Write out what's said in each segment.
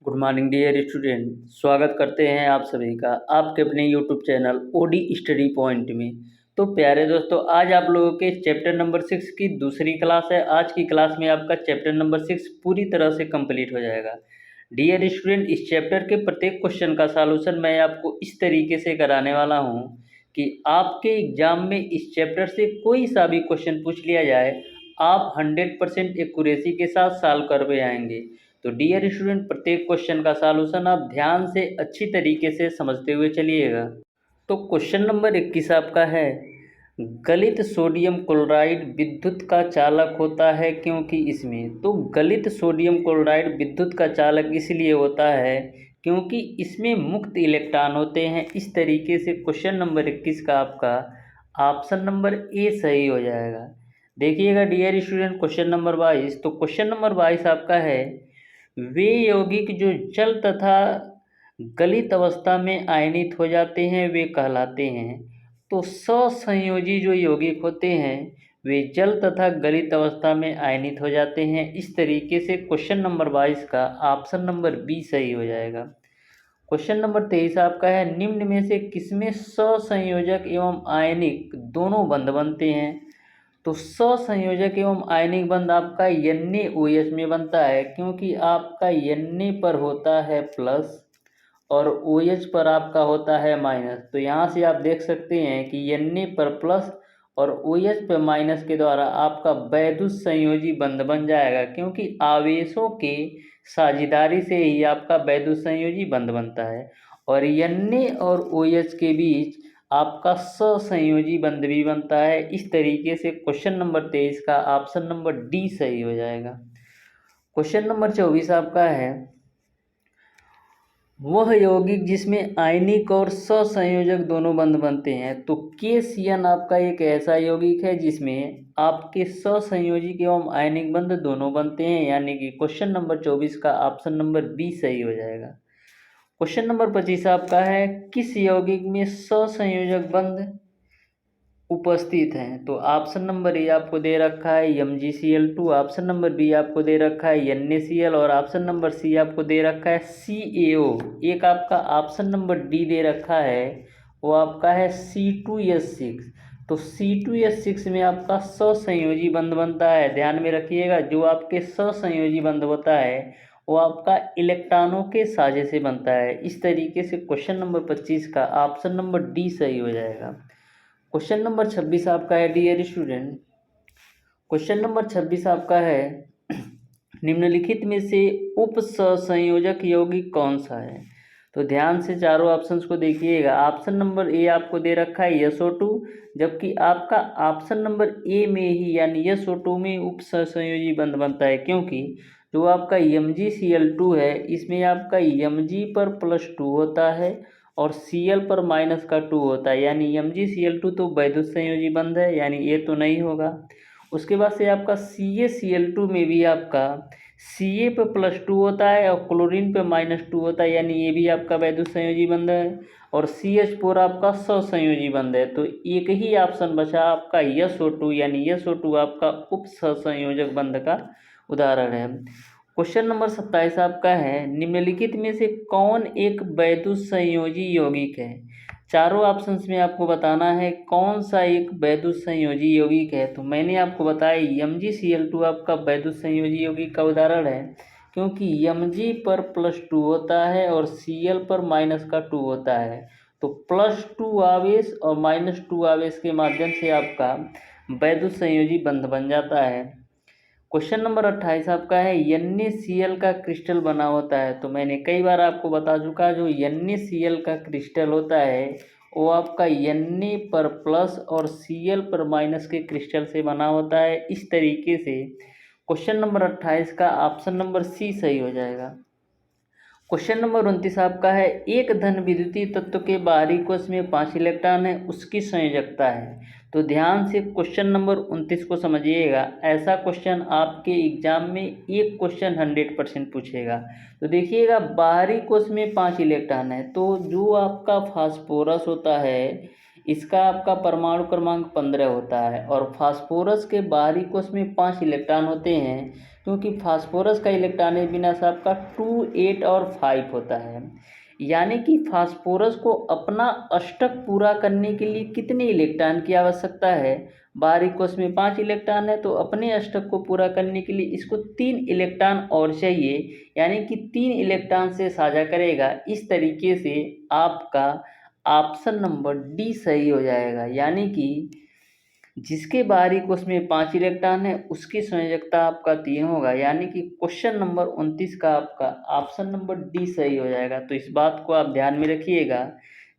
Good morning dear student. स्वागत करते हैं आप सभी का आपके अपने YouTube channel OD study point में। तो प्यारे दोस्तों, आज आप लोगों के चैप्टर नंबर 6 की दूसरी क्लास है। आज की क्लास में आपका चैप्टर नंबर 6 पूरी तरह से कंप्लीट हो जाएगा। डियर स्टूडेंट, इस चैप्टर के प्रत्येक क्वेश्चन का सॉल्यूशन मैं आपको इस तरीके से कराने वाला हूँ कि आपके एग्जाम में इस चैप्टर से कोई सा भी क्वेश्चन पूछ लिया जाए, आप 100% एक्यूरेसी के साथ सॉल्व कर पे आएंगे। तो डियर स्टूडेंट, प्रत्येक क्वेश्चन का सॉल्यूशन आप ध्यान से अच्छी तरीके से समझते हुए चलिएगा। तो क्वेश्चन नंबर 21 आपका है, गलित सोडियम क्लोराइड विद्युत का चालक होता है क्योंकि इसमें। तो गलित सोडियम क्लोराइड विद्युत का चालक इसलिए होता है क्योंकि इसमें मुक्त इलेक्ट्रॉन होते हैं। इस तरीके से क्वेश्चन नंबर 21 का आपका ऑप्शन नंबर ए सही हो जाएगा। देखिएगा डियर स्टूडेंट, क्वेश्चन नंबर 22। तो क्वेश्चन नंबर 22 आपका है, वे यौगिक जो जल तथा गलित अवस्था में आयनित हो जाते हैं वे कहलाते हैं। तो ससंयोजी जो यौगिक होते हैं वे जल तथा गलित अवस्था में आयनित हो जाते हैं। इस तरीके से क्वेश्चन नंबर 22 का ऑप्शन नंबर बी सही हो जाएगा। क्वेश्चन नंबर 23 आपका है, निम्न में से किसमें ससंयोजक एवं आयनिक दोनों बंध बनते हैं। तो ससंयोजक एवं आयनिक बंध आपका Na OH में बनता है, क्योंकि आपका Na पर होता है प्लस और OH पर आपका होता है माइनस। तो यहाँ से आप देख सकते हैं कि Na पर प्लस और OH पर माइनस के द्वारा आपका वैद्युत संयोजी बंध बन जाएगा, क्योंकि आवेशों के साझेदारी से ही आपका वैद्युत संयोजी बंध बनता है। और Na और OH के बीच आपका ससंयोजी बंध भी बनता है। इस तरीके से क्वेश्चन नंबर 23 का ऑप्शन नंबर डी सही हो जाएगा। क्वेश्चन नंबर 24 आपका है, वह यौगिक जिसमें आयनिक और ससंयोजक दोनों बंध बनते हैं। तो KCN आपका एक ऐसा यौगिक है जिसमें आपके ससंयोजिक एवं आयनिक बंध दोनों बनते हैं, यानी कि क्वेश्चन नंबर 24 का ऑप्शन नंबर बी सही हो जाएगा। क्वेश्चन नंबर 25 आपका है, किस यौगिक में ससंयोजक बंध उपस्थित हैं। तो ऑप्शन नंबर ए आपको दे रखा है MgCl2, ऑप्शन नंबर बी आपको दे रखा है NaCl और ऑप्शन नंबर सी आपको दे रखा है CaO। एक आपका ऑप्शन नंबर डी दे रखा है, वो आपका है C2H6। तो C2H6 में आपका ससंयोजी बंध बनता है। ध्यान में रखिएगा, जो आपके ससंयोजी बंध होता है वो आपका इलेक्ट्रॉनों के साझे से बनता है। इस तरीके से क्वेश्चन नंबर 25 का ऑप्शन नंबर डी सही हो जाएगा। क्वेश्चन नंबर 26 आपका है डियर स्टूडेंट, क्वेश्चन नंबर 26 आपका है, निम्नलिखित में से उप सहसंयोजक यौगिक कौन सा है। तो ध्यान से चारों ऑप्शंस को देखिएगा। ऑप्शन नंबर ए आपको दे रखा है SO2, जबकि आपका ऑप्शन नंबर ए में ही यानी SO2 में उप सहसंयोजी बंध बनता है, क्योंकि जो आपका MgCl2 है इसमें आपका Mg पर +2 होता है और Cl पर -2 होता है, यानी MgCl2 तो वैद्युत संयोजी बंध है, यानी ये तो नहीं होगा। उसके बाद से आपका CaCl2 में भी आपका Ca पे +2 होता है और क्लोरीन पे -2 होता है, यानी ये भी आपका वैद्युत संयोजी बंध है। और CH4 आपका ससंयोजी बंध है। तो एक ही ऑप्शन बचा आपका SO2, यानी SO2 आपका उप सहसंयोजक बंध का उदाहरण है। क्वेश्चन नंबर 27 आपका है, निम्नलिखित में से कौन एक वैद्युत संयोजी यौगिक है। चारों ऑप्शंस में आपको बताना है कौन सा एक वैद्युत संयोजी यौगिक है। तो मैंने आपको बताया MgCl2 आपका वैद्युत संयोजी यौगिक का उदाहरण है, क्योंकि Mg पर +2 होता है और Cl पर -2 होता है। तो +2 आवेश और -2 आवेश के माध्यम से आपका वैद्युत संयोजी बंध बन जाता है। क्वेश्चन नंबर 28 आपका है, NaCl का क्रिस्टल बना होता है। तो मैंने कई बार आपको बता चुका, जो NaCl का क्रिस्टल होता है वो आपका Na पर प्लस और Cl पर माइनस के क्रिस्टल से बना होता है। इस तरीके से क्वेश्चन नंबर 28 का ऑप्शन नंबर सी सही हो जाएगा। क्वेश्चन नंबर 29 आपका है, एक धन विद्युतीय तत्व के बाहरी कोश में 5 इलेक्ट्रॉन है, उसकी संयोजकता है। तो ध्यान से क्वेश्चन नंबर 29 को समझिएगा। ऐसा क्वेश्चन आपके एग्जाम में एक क्वेश्चन 100% पूछेगा। तो देखिएगा, बाहरी कोश में 5 इलेक्ट्रॉन है, तो जो आपका फास्फोरस होता है इसका आपका परमाणु क्रमांक 15 होता है और फास्फोरस के बाहरी कोश में 5 इलेक्ट्रॉन होते हैं। क्योंकि फास्फोरस का इलेक्ट्रॉनिक विन्यास आपका 2, 8 और 5 होता है। यानी कि फास्फोरस को अपना अष्टक पूरा करने के लिए कितने इलेक्ट्रॉन की आवश्यकता है? बाहरी कोश में 5 इलेक्ट्रॉन है, तो अपने अष्टक को पूरा करने के लिए इसको 3 इलेक्ट्रॉन और चाहिए, यानी कि 3 इलेक्ट्रॉन से साझा करेगा। इस तरीके से आपका ऑप्शन नंबर डी सही हो जाएगा, यानी कि जिसके बाहरी कोश में 5 इलेक्ट्रॉन है उसकी संयोजकता आपका 3 होगा, यानी कि क्वेश्चन नंबर 29 का आपका ऑप्शन नंबर डी सही हो जाएगा। तो इस बात को आप ध्यान में रखिएगा,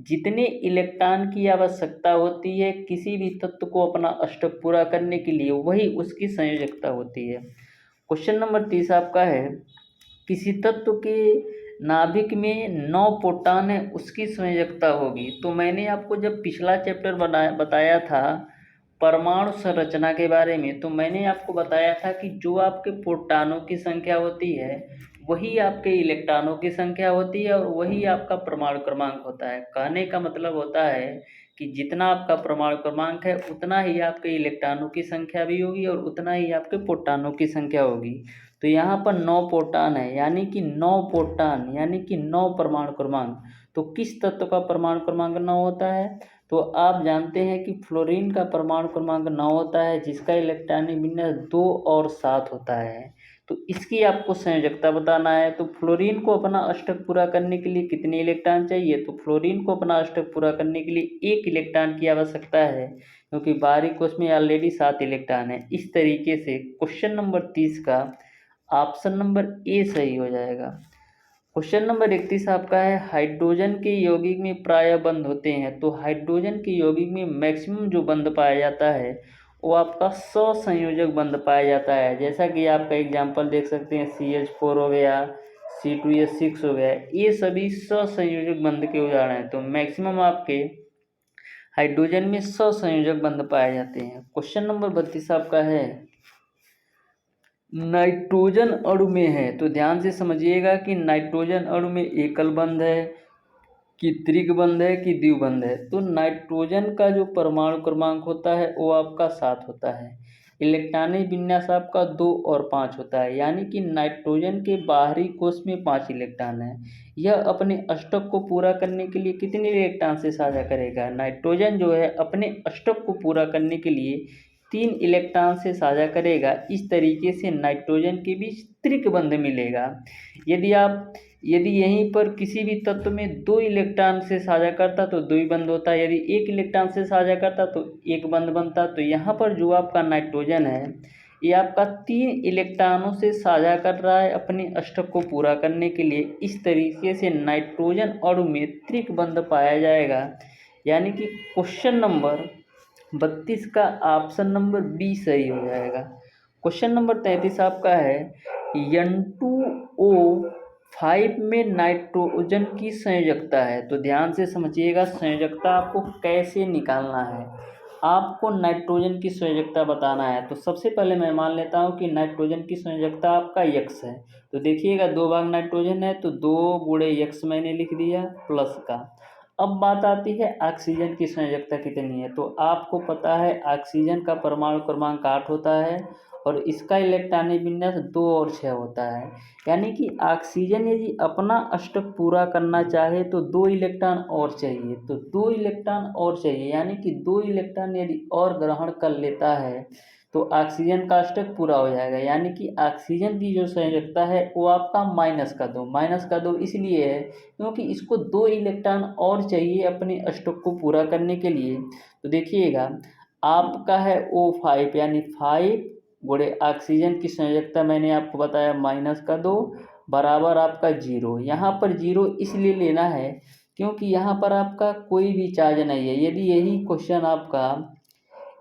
जितने इलेक्ट्रॉन की आवश्यकता होती है किसी भी तत्व को अपना अष्टक पूरा करने के लिए, वही उसकी संयोजकता होती है। क्वेश्चन नंबर 30 आपका है, किसी तत्व के नाभिक में 9 प्रोटॉन है उसकी संयोजकता होगी। तो मैंने आपको जब पिछला चैप्टर बताया था परमाणु संरचना के बारे में, तो मैंने आपको बताया था कि जो आपके प्रोटॉनों की संख्या होती है वही आपके इलेक्ट्रॉनों की संख्या होती है और वही आपका परमाणु क्रमांक होता है। कहने का मतलब होता है कि जितना आपका परमाणु क्रमांक है उतना ही आपके इलेक्ट्रॉनों की संख्या भी होगी और उतना ही आपके प्रोटॉनों की संख्या होगी। तो यहाँ पर 9 प्रोटॉन है, यानी कि 9 प्रोटॉन यानी कि 9 परमाणु क्रमांक। तो किस तत्व का परमाणु क्रमांक 9 होता है? तो आप जानते हैं कि फ्लोरीन का परमाणु क्रमांक 9 होता है, जिसका इलेक्ट्रॉनिक विन्यास 2 और 7 होता है। तो इसकी आपको संयोजकता बताना है। तो फ्लोरीन को अपना अष्टक पूरा करने के लिए कितने इलेक्ट्रॉन चाहिए? तो फ्लोरीन को अपना अष्टक पूरा करने के लिए 1 इलेक्ट्रॉन की आवश्यकता है, क्योंकि बाहरी कोश में ऑलरेडी 7 इलेक्ट्रॉन है। इस तरीके से क्वेश्चन नंबर 30 का ऑप्शन नंबर ए सही हो जाएगा। क्वेश्चन नंबर 31 आपका है, हाइड्रोजन के यौगिक में प्रायः बंध होते हैं। तो हाइड्रोजन के यौगिक में मैक्सिमम जो बंध पाया जाता है वो आपका सहसंयोजक बंध पाया जाता है। जैसा कि आपका एग्जांपल देख सकते हैं, CH4 हो गया, C2H6 हो गया, ये सभी सहसंयोजक बंध के उदाहरण हैं। तो मैक्सिमम आपके हाइड्रोजन में सहसंयोजक बंध पाए जाते हैं। क्वेश्चन नंबर 32 आपका है, नाइट्रोजन अणु में है। तो ध्यान से समझिएगा कि नाइट्रोजन अणु में एकल बंध है कि त्रिक है कि द्विबंध है। तो नाइट्रोजन का जो परमाणु क्रमांक होता है वो आपका 7 होता है। इलेक्ट्रॉनिक विन्यास आपका 2 और 5 होता है, यानी कि नाइट्रोजन के बाहरी कोश में 5 इलेक्ट्रॉन है। यह अपने अष्टक को पूरा करने के लिए कितने इलेक्ट्रॉन से साझा करेगा? नाइट्रोजन जो है अपने अष्टक को पूरा करने के लिए 3 इलेक्ट्रॉन से साझा करेगा। इस तरीके से नाइट्रोजन के बीच त्रिक बंध मिलेगा। यदि यहीं पर किसी भी तत्व में 2 इलेक्ट्रॉन से साझा करता तो 2 ही बंध होता, यदि 1 इलेक्ट्रॉन से साझा करता तो 1 बंध बनता। तो यहाँ पर जो आपका नाइट्रोजन है ये आपका 3 इलेक्ट्रॉनों से साझा कर रहा है अपने अष्टक को पूरा करने के लिए। इस तरीके से नाइट्रोजन अणु में त्रिक बंध पाया जाएगा, यानी कि क्वेश्चन नंबर 32 का ऑप्शन नंबर बी सही हो जाएगा। क्वेश्चन नंबर 33 आपका है, N2O5 में नाइट्रोजन की संयोजकता है। तो ध्यान से समझिएगा, संयोजकता आपको कैसे निकालना है। आपको नाइट्रोजन की संयोजकता बताना है। तो सबसे पहले मैं मान लेता हूँ कि नाइट्रोजन की संयोजकता आपका x है। तो देखिएगा 2 भाग नाइट्रोजन है तो 2 गुणे x मैंने लिख दिया प्लस का। अब बात आती है ऑक्सीजन की संयोजकता कितनी है। तो आपको पता है ऑक्सीजन का परमाणु क्रमांक 8 होता है और इसका इलेक्ट्रॉनिक विन्यास 2 और 6 होता है। यानी कि ऑक्सीजन यदि अपना अष्टक पूरा करना चाहे तो 2 इलेक्ट्रॉन और चाहिए। तो 2 इलेक्ट्रॉन और चाहिए, यानी कि 2 इलेक्ट्रॉन यदि और ग्रहण कर लेता है तो ऑक्सीजन का अष्टक पूरा हो जाएगा। यानी कि ऑक्सीजन की जो संयोजकता है वो आपका -2 इसलिए है क्योंकि इसको 2 इलेक्ट्रॉन और चाहिए अपने अष्टक को पूरा करने के लिए। तो देखिएगा आपका है O5, यानी 5 गुणे ऑक्सीजन की संयोजकता मैंने आपको बताया -2 बराबर आपका 0। यहाँ पर 0 इसलिए लेना है क्योंकि यहाँ पर आपका कोई भी चार्ज नहीं है। यदि यही क्वेश्चन आपका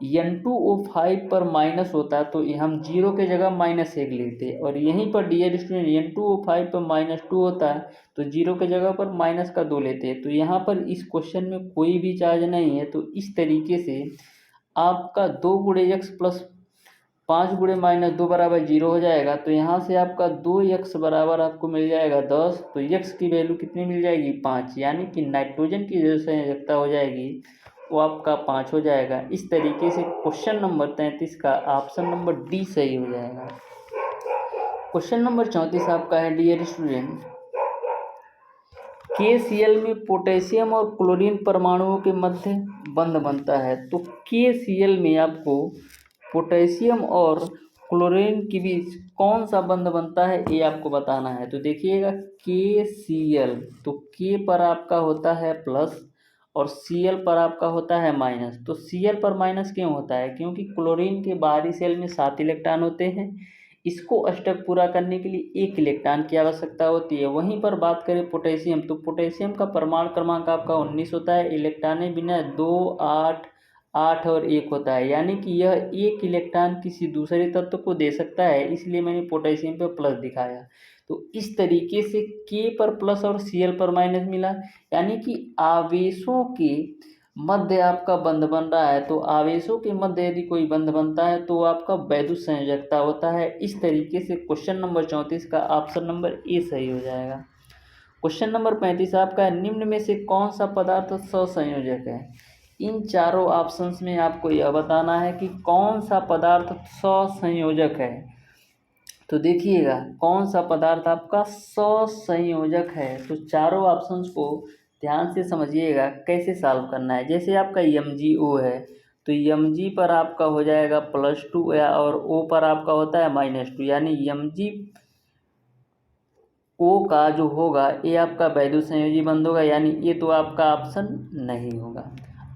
N2O5 पर माइनस होता तो हम 0 के जगह -1 लेते, और यहीं पर डियर स्टूडेंट N2O5 पर -2 होता है तो 0 के जगह पर -2 लेते। तो यहाँ पर इस क्वेश्चन में कोई भी चार्ज नहीं है। तो इस तरीके से आपका 2 गुणे x प्लस 5 गुणे -2 बराबर 0 हो जाएगा। तो यहाँ से आपका 2x बराबर आपको मिल जाएगा 10। तो x की वैल्यू कितनी मिल जाएगी? 5, यानी कि नाइट्रोजन की जो संयोजकता हो जाएगी वो आपका 5 हो जाएगा। इस तरीके से क्वेश्चन नंबर 33 का ऑप्शन नंबर डी सही हो जाएगा। क्वेश्चन नंबर 34 आपका है डियर स्टूडेंट, KCl में पोटेशियम और क्लोरीन परमाणुओं के मध्य बंध बनता है। तो KCl में आपको पोटेशियम और क्लोरीन के बीच कौन सा बंध बनता है ये आपको बताना है। तो देखिएगा KCl, तो K पर आपका होता है प्लस और Cl पर आपका होता है माइनस। तो Cl पर माइनस क्यों होता है? क्योंकि क्लोरीन के बाहरी सेल में 7 इलेक्ट्रॉन होते हैं, इसको अष्टक पूरा करने के लिए 1 इलेक्ट्रॉन की आवश्यकता होती है। वहीं पर बात करें पोटेशियम, तो पोटेशियम का परमाणु क्रमांक आपका 19 होता है, इलेक्ट्रॉन बिना 2, 8, 8 और 1 होता है, यानी कि यह 1 इलेक्ट्रॉन किसी दूसरे तत्व को दे सकता है, इसलिए मैंने पोटेशियम पर प्लस दिखाया। तो इस तरीके से K पर प्लस और Cl पर माइनस मिला, यानी कि आवेशों के मध्य आपका बंध बन रहा है। तो आवेशों के मध्य यदि कोई बंध बनता है तो आपका वैद्युत संयोजकता होता है। इस तरीके से क्वेश्चन नंबर 34 का ऑप्शन नंबर ए सही हो जाएगा। क्वेश्चन नंबर 35 आपका निम्न में से कौन सा पदार्थ सहसंयोजक है? इन चारों ऑप्शंस में आपको यह बताना है कि कौन सा पदार्थ सहसंयोजक है। तो देखिएगा कौन सा पदार्थ आपका सहसंयोजक है। तो चारों ऑप्शंस को ध्यान से समझिएगा कैसे सॉल्व करना है। जैसे आपका MgO है, तो Mg पर आपका हो जाएगा +2 या और O पर आपका होता है -2, यानी MgO का जो होगा ये आपका वैद्युत संयोजी बंध होगा, यानी ये तो आपका ऑप्शन नहीं होगा।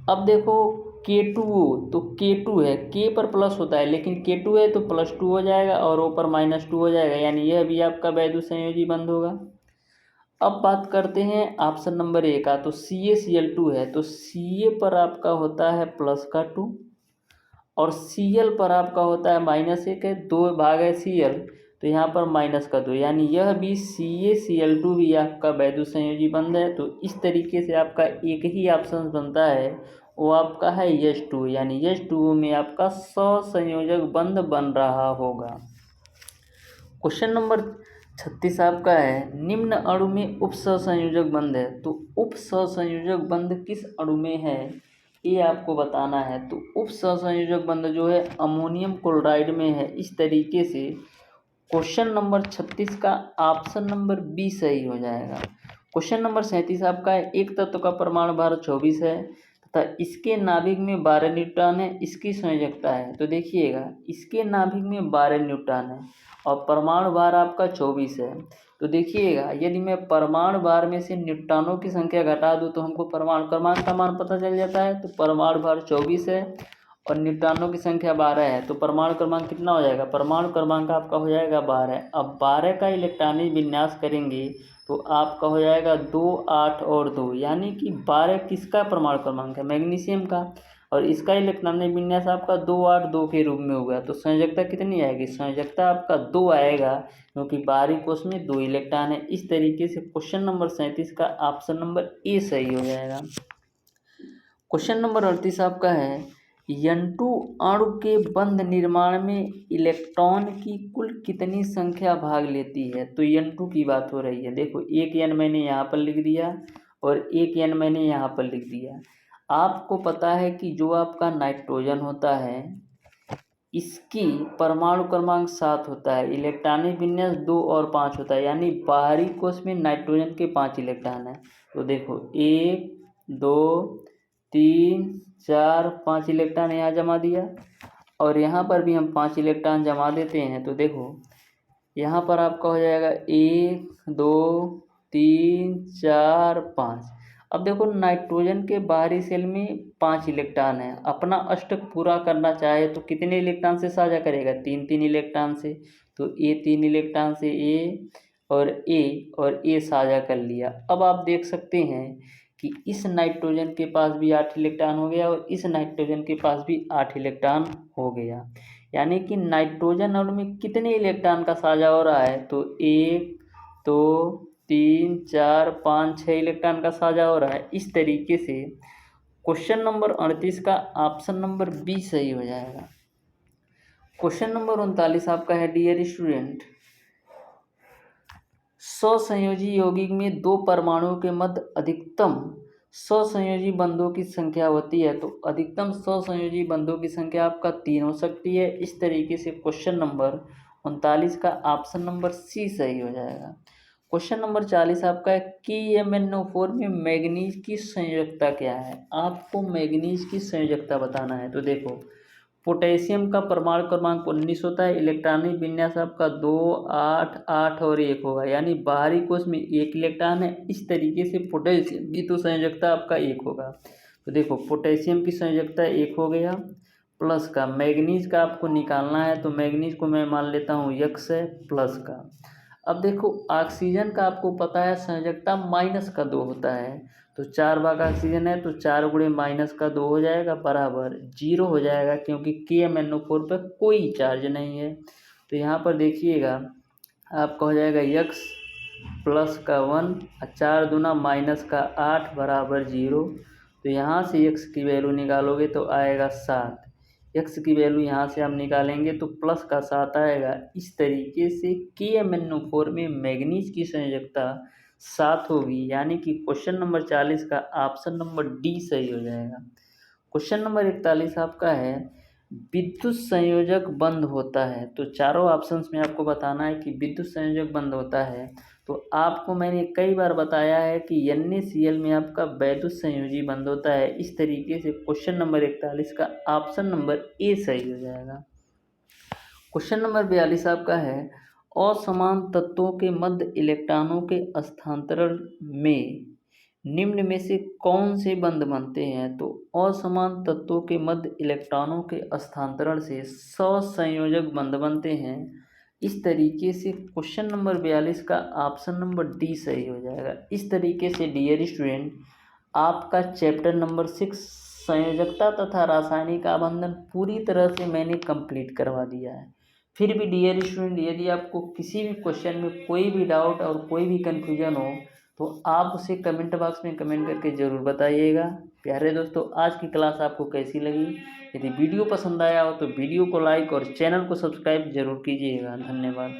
अब देखो K2O, तो K2 है, K पर प्लस होता है लेकिन K2 है तो +2 हो जाएगा और O पर -2 हो जाएगा, यानी यह भी आपका वैद्युत संयोजी बंध होगा। अब बात करते हैं ऑप्शन नंबर ए का, तो CaCl2 है, तो Ca पर आपका होता है +2 और Cl पर आपका होता है -1 है, 2 भाग है Cl, तो यहाँ पर -2, यानी यह भी CaCl2 भी आपका वैद्युत संयोजी बंध है। तो इस तरीके से आपका एक ही ऑप्शन बनता है, वो आपका है H2, यानी H2O में आपका सहसंयोजक बंध बन रहा होगा। क्वेश्चन नंबर 36 आपका है निम्न अणु में उप सहसंयोजक बंध है। तो उप सहसंयोजक बंध किस अणु में है ये आपको बताना है। तो उप सहसंयोजक बंध जो है अमोनियम क्लोराइड में है। इस तरीके से क्वेश्चन नंबर 36 का ऑप्शन नंबर बी सही हो जाएगा। क्वेश्चन नंबर 37 आपका है एक तत्व का परमाणु भार 24 है तथा इसके नाभिक में 12 न्यूट्रॉन है, इसकी संयोजकता है। तो देखिएगा इसके नाभिक में 12 न्यूट्रॉन है और परमाणु भार आपका 24 है। तो देखिएगा यदि मैं परमाणु भार में से न्यूट्रॉनों की संख्या घटा दूं तो हमको परमाणु क्रमांक का मान पता चल जाता है। तो परमाणु भार 24 है और न्यूट्रॉनों की संख्या 12 है, तो परमाणु क्रमांक कितना हो जाएगा? परमाणु क्रमांक आपका हो जाएगा 12। अब 12 का इलेक्ट्रॉनिक विन्यास करेंगे तो आपका हो जाएगा 2, 8 और 2, यानी कि 12 किसका परमाणु क्रमांक है? मैग्नीशियम का, और इसका इलेक्ट्रॉनिक विन्यास आपका 2, 8, 2 के रूप में होगा। तो संयोजकता कितनी आएगी? संयोजकता आपका 2 आएगा, क्योंकि बाहरी कोश में 2 इलेक्ट्रॉन है। इस तरीके से क्वेश्चन नंबर 37 का ऑप्शन नंबर ए सही हो जाएगा। क्वेश्चन नंबर 38 आपका है N2 अणु के बंध निर्माण में इलेक्ट्रॉन की कुल कितनी संख्या भाग लेती है? तो N2 की बात हो रही है। देखो एक N मैंने यहाँ पर लिख दिया और एक N मैंने यहाँ पर लिख दिया। आपको पता है कि जो आपका नाइट्रोजन होता है इसकी परमाणु क्रमांक 7 होता है, इलेक्ट्रॉनिक विन्यास 2 और 5 होता है, यानी बाहरी कोश में नाइट्रोजन के 5 इलेक्ट्रॉन हैं। तो देखो 1, 2, 3, 4, 5 इलेक्ट्रॉन यहाँ जमा दिया और यहाँ पर भी हम 5 इलेक्ट्रॉन जमा देते हैं। तो देखो यहाँ पर आपका हो जाएगा 1, 2, 3, 4, 5। अब देखो नाइट्रोजन के बाहरी सेल में 5 इलेक्ट्रॉन है, अपना अष्टक पूरा करना चाहे तो कितने इलेक्ट्रॉन से साझा करेगा? 3 इलेक्ट्रॉन से। तो ए 3 इलेक्ट्रॉन से ए और ए साझा कर लिया। अब आप देख सकते हैं कि इस नाइट्रोजन के पास भी 8 इलेक्ट्रॉन हो गया और इस नाइट्रोजन के पास भी 8 इलेक्ट्रॉन हो गया, यानी कि नाइट्रोजन अणु में कितने इलेक्ट्रॉन का साझा हो रहा है? तो 1, 2, 3, 4, 5, 6 इलेक्ट्रॉन का साझा हो रहा है। इस तरीके से क्वेश्चन नंबर 38 का ऑप्शन नंबर बी सही हो जाएगा। क्वेश्चन नंबर 39 आपका है डियर स्टूडेंट, सहसंयोजी यौगिक में 2 परमाणुओं के मध्य अधिकतम सहसंयोजी बंधों की संख्या होती है। तो अधिकतम सहसंयोजी बंधों की संख्या आपका 3 हो सकती है। इस तरीके से क्वेश्चन नंबर 39 का ऑप्शन नंबर सी सही हो जाएगा। क्वेश्चन नंबर 40 आपका है कि MnO4 में मैग्नीज की संयोजकता क्या है। आपको मैग्नीज की संयोजकता बताना है। तो देखो, पोटेशियम का परमाणु क्रमांक 19 होता है, इलेक्ट्रॉनिक विन्यास आपका 2, 8, 8 और 1 होगा, यानी बाहरी कोश में 1 इलेक्ट्रॉन है। इस तरीके से पोटेशियम की तो संयोजकता आपका 1 होगा। तो देखो, पोटेशियम की संयोजकता 1 हो गया, प्लस का मैग्नीज का आपको निकालना है, तो मैग्नीज को मैं मान लेता हूँ x है, प्लस का। अब देखो, ऑक्सीजन का आपको पता है संयोजकता -2 होता है, तो 4 भाग ऑक्सीजन है, तो 4 गुणे -2 हो जाएगा, बराबर 0 हो जाएगा, क्योंकि KMnO4 पर कोई चार्ज नहीं है। तो यहाँ पर देखिएगा, आपका हो जाएगा x प्लस का 1 और 4 दूना -8 बराबर 0। तो यहाँ से x की वैल्यू निकालोगे तो आएगा 7। x की वैल्यू यहाँ से हम निकालेंगे तो प्लस का 7 आएगा। इस तरीके से KMnO4 में मैग्नीज की संयोजकता 7 होगी, यानी कि क्वेश्चन नंबर 40 का ऑप्शन नंबर डी सही हो जाएगा। क्वेश्चन नंबर 41 आपका है, विद्युत संयोजक बंद होता है। तो चारों ऑप्शंस में आपको बताना है कि विद्युत संयोजक बंद होता है। तो आपको मैंने कई बार बताया है कि NaCl में आपका वैद्युत संयोजी बंद होता है। इस तरीके से क्वेश्चन नंबर 41 का ऑप्शन नंबर ए सही हो जाएगा। क्वेश्चन नंबर 42 आपका है, असमान तत्वों के मध्य इलेक्ट्रॉनों के स्थानांतरण में निम्न में से कौन से बंध बनते हैं। तो असमान तत्वों के मध्य इलेक्ट्रॉनों के स्थानांतरण से सहसंयोजक बंध बनते हैं। इस तरीके से क्वेश्चन नंबर 42 का ऑप्शन नंबर डी सही हो जाएगा। इस तरीके से डियर स्टूडेंट, आपका चैप्टर नंबर 6 संयोजकता तथा रासायनिक आबंधन पूरी तरह से मैंने कंप्लीट करवा दिया है। फिर भी डियर स्टूडेंट, यदि आपको किसी भी क्वेश्चन में कोई भी डाउट और कोई भी कन्फ्यूजन हो तो आप उसे कमेंट बॉक्स में कमेंट करके ज़रूर बताइएगा। प्यारे दोस्तों, आज की क्लास आपको कैसी लगी? यदि वीडियो पसंद आया हो तो वीडियो को लाइक और चैनल को सब्सक्राइब जरूर कीजिएगा। धन्यवाद।